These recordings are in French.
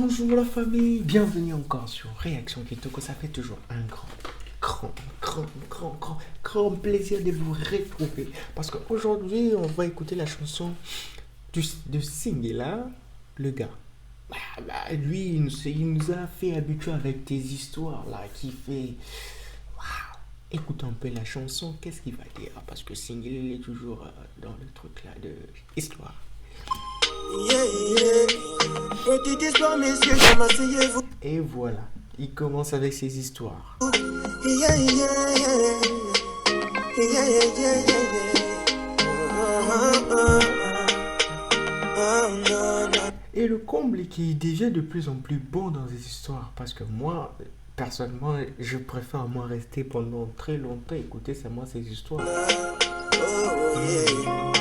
Bonjour la famille, bienvenue encore sur Réaction Kitoko. Ça fait toujours un grand plaisir de vous retrouver. Parce qu'aujourd'hui, on va écouter la chanson de Singela, le gars. Lui, il nous a fait habituer avec tes histoires là, qui fait... Waouh. Écoute un peu la chanson, qu'est-ce qu'il va dire? Parce que Singela, il est toujours dans le truc là de histoire. Yeah, yeah. Petite histoire, messieurs, asseyez-vous. Et voilà, il commence avec ses histoires. Yeah, yeah, yeah. Yeah, yeah, yeah, yeah. Et le comble est qu'il devient de plus en plus bon dans ses histoires. Parce que moi, personnellement, je préfère moi rester pendant très longtemps écouter seulement ses histoires. Oh, yeah.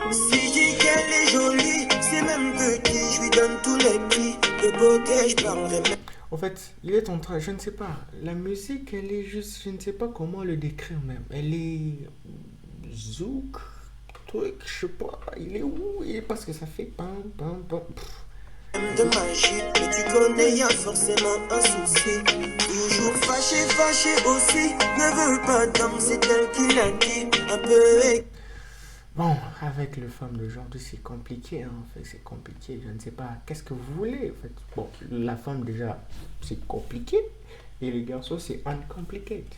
Si j'ai qu'elle est jolie, c'est même petit, je lui donne tous les prix. De beauté, je parlerai même. En fait, il est en train, je ne sais pas, la musique, elle est juste, je ne sais pas comment le décrire même. Elle est zouk, truc, je sais pas, il est où? Parce que ça fait pam. De magie, mais tu connais, y a forcément un souci. Toujours fâché aussi. Ne veut pas d'homme, c'est elle qui l'a dit. Un peu. Bon, avec le femme de genre, c'est compliqué, hein, en fait, c'est compliqué, je ne sais pas, qu'est-ce que vous voulez, en fait. Bon, la femme, déjà, c'est compliqué, et le garçon, c'est uncomplicated.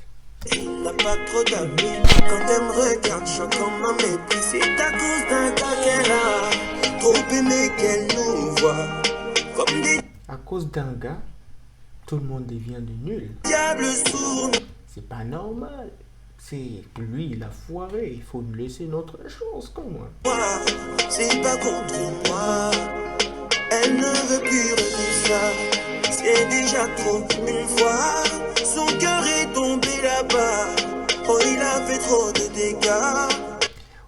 Il n'a pas trop d'amis. Quand elle me regarde, je chante comme un mépris. C'est à cause d'un gars qu'elle a trop aimé qu'elle nous voit comme des À cause d'un gars, tout le monde devient de nul. diables sourds. C'est pas normal. C'est lui, il a foiré. Il faut lui laisser notre chance, comme moi. C'est pas contre moi. Elle ne veut plus revivre ça. C'est déjà trop une fois. Son cœur est tombé là-bas. Oh, il a fait trop de dégâts.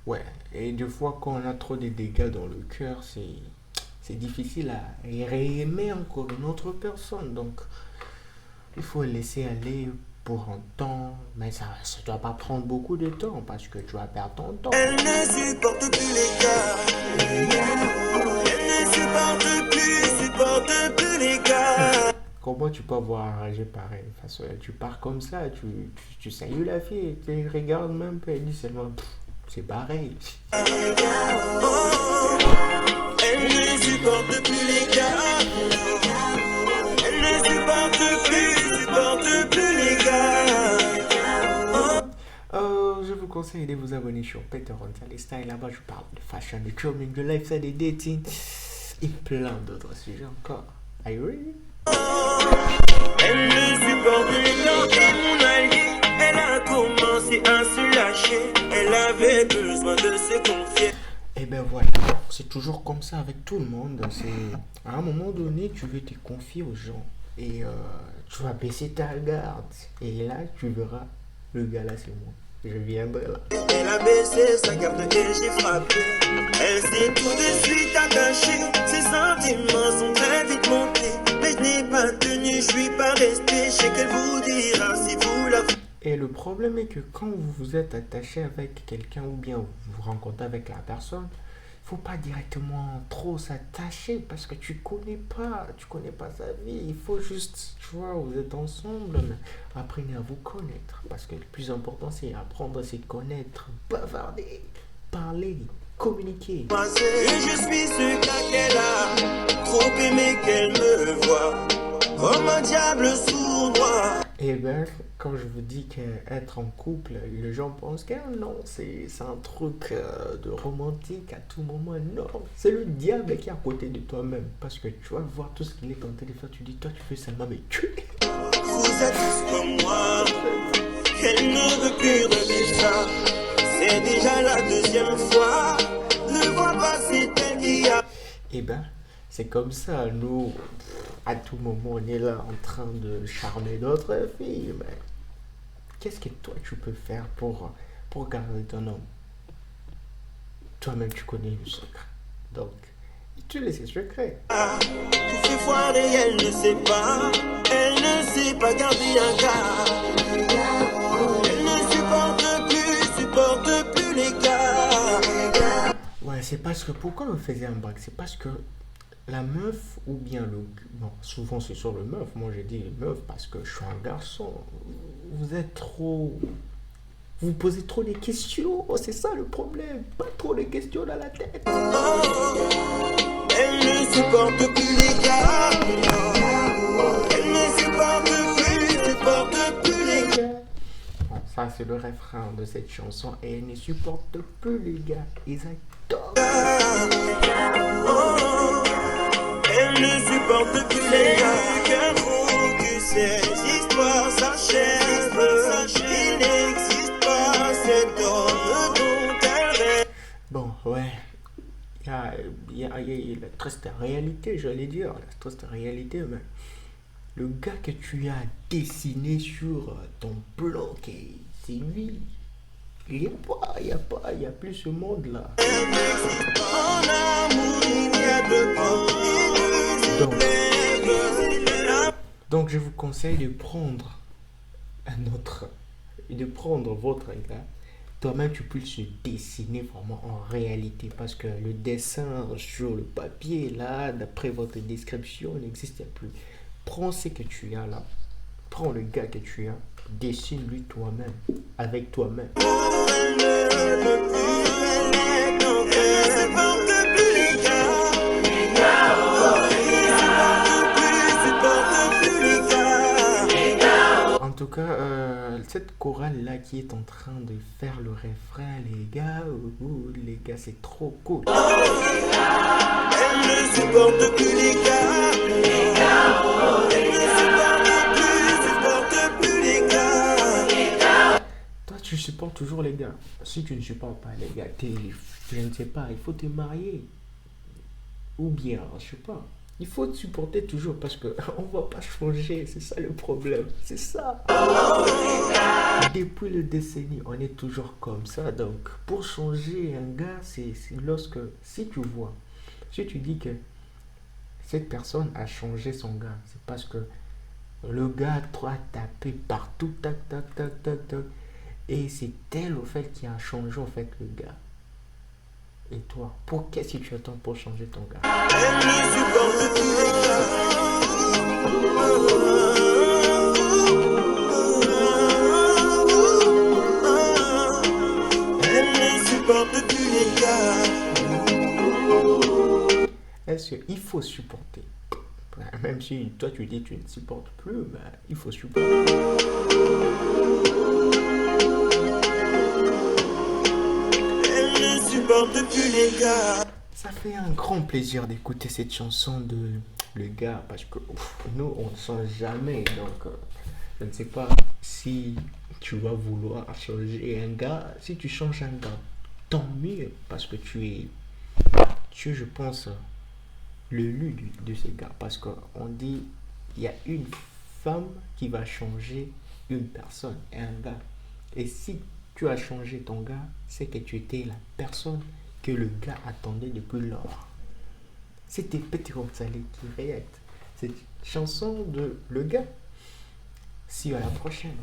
Ouais, et des fois, quand on a trop de dégâts dans le cœur, c'est difficile à réaimer encore une autre personne. Donc, il faut laisser aller pour un temps, mais ça ne doit pas prendre beaucoup de temps parce que tu vas perdre ton temps. Elle ne supporte plus les gars. Elle ne supporte plus les gars. Comment tu peux avoir arrangé pareil? Parce que tu pars comme ça, tu salues la fille, tu regardes même pas, elle dit seulement, c'est pareil. Oh, elle ne supporte plus les gars. Elle ne supporte plus les gars. Je vous conseille de vous abonner sur Peter Gonzalez Style. Là-bas, je parle de fashion, de grooming, de lifestyle, de dating et plein d'autres sujets encore. Are you ready? Elle ne supporte plus longtemps mon allié. Elle a commencé à se lâcher. Elle avait besoin de se confier. Et ben voilà, c'est toujours comme ça avec tout le monde. C'est à un moment donné, tu veux te confier aux gens et tu vas baisser ta garde. Et là, tu verras, le gars là, c'est moi. Je viendrai là. Elle a baissé sa garde et j'ai frappé. Elle s'est tout de suite attachée. Ses sentiments sont très vite montés. Mais je n'ai pas tenu, je suis pas resté. Je sais qu'elle vous dira si vous la... Et le problème est que quand vous vous êtes attaché avec quelqu'un ou bien vous vous rencontrez avec la personne, il faut pas directement trop s'attacher parce que tu connais pas sa vie. Il faut juste, tu vois, vous êtes ensemble, mais apprenez à vous connaître parce que le plus important c'est apprendre à se connaître, bavarder, parler, communiquer. Et je suis ce gars qu'elle a trop aimé qu'elle me voit comme un diable sournois. Et ben, quand je vous dis qu'être en couple, les gens pensent que non, c'est un truc de romantique à tout moment. Non, c'est le diable qui est à côté de toi-même. Parce que tu vas voir tout ce qu'il est en train de faire. Tu dis, toi, tu fais seulement me tuer. Vous êtes tous comme moi. Elle ne veut plus revivre ça. C'est déjà la deuxième fois. Ne vois pas, c'est elle qui a... Et ben, c'est comme ça, nous, à tout moment, on est là en train de charmer d'autres filles. Mais qu'est-ce que toi, tu peux faire pour garder ton homme? Toi-même, tu connais le secret. Donc, tu laisses le secret. Tout fait foirer, elle ne sait pas. Elle ne sait pas garder un gars. Elle ne supporte plus les gars. Ouais, c'est parce que pourquoi on faisait un break? C'est parce que la meuf ou bien le... Bon, souvent c'est sur le meuf. Moi j'ai dit meuf parce que je suis un garçon. Vous êtes trop... Vous posez trop de questions. Oh, c'est ça le problème. Pas trop de questions dans la tête. Elle ne supporte plus les gars. Elle ne supporte plus les gars. Bon, ça c'est le refrain de cette chanson. Et elle ne supporte plus les gars. Ils adorent. Elle ne supporte plus les gars. Car faut que ces histoires s'achèvent. Il n'existe pas cet homme dont elle rêve. Bon, ouais. Il y a la triste réalité, j'allais dire. La triste réalité, mais le gars que tu as dessiné sur ton plan, c'est lui. Il n'y a plus ce monde-là. En amour, il y a de Donc, quoi. donc, je vous conseille de prendre votre gars. Toi-même, tu peux se dessiner vraiment en réalité parce que le dessin sur le papier, là, d'après votre description, n'existe plus. Prends ce que tu as là, prends le gars que tu as, dessine-lui toi-même, avec toi-même. En tout cas, cette chorale-là qui est en train de faire le refrain, les gars, c'est trop cool. Elle ne supporte plus les gars. Elle ne supporte plus les gars. Toi, tu supportes toujours les gars. Si tu ne supportes pas les gars, je ne sais pas, il faut te marier. Ou bien, je sais pas. Il faut te supporter toujours parce que on va pas changer, c'est ça le problème. C'est ça. Depuis le décennie, on est toujours comme ça. Donc, pour changer un gars, c'est lorsque, si tu dis que cette personne a changé son gars, c'est parce que le gars a tapé partout, tac, tac, tac, tac, tac. Et c'est elle, au fait, qui a changé, en fait, le gars. Et toi, pour quelle situation pour changer ton gars? Elle ne supporte plus les gars. Elle ne supporte plus les gars. Est-ce qu'il faut supporter? Même si toi tu dis que tu ne supportes plus, ben, il faut supporter. Elle ne supporte plus les gars. Ça fait un grand plaisir d'écouter cette chanson de le gars parce que nous on ne change jamais. Donc je ne sais pas si tu vas vouloir changer un gars. Si tu changes un gars, tant mieux parce que tu es, je pense, l'élu de ces gars. Parce qu'on dit il y a une femme qui va changer une personne et un gars. Et si tu as changé ton gars, c'est que tu étais la personne que le gars attendait depuis lors. C'était Petit Gonzalez qui réacte cette chanson de le gars. See you à la prochaine.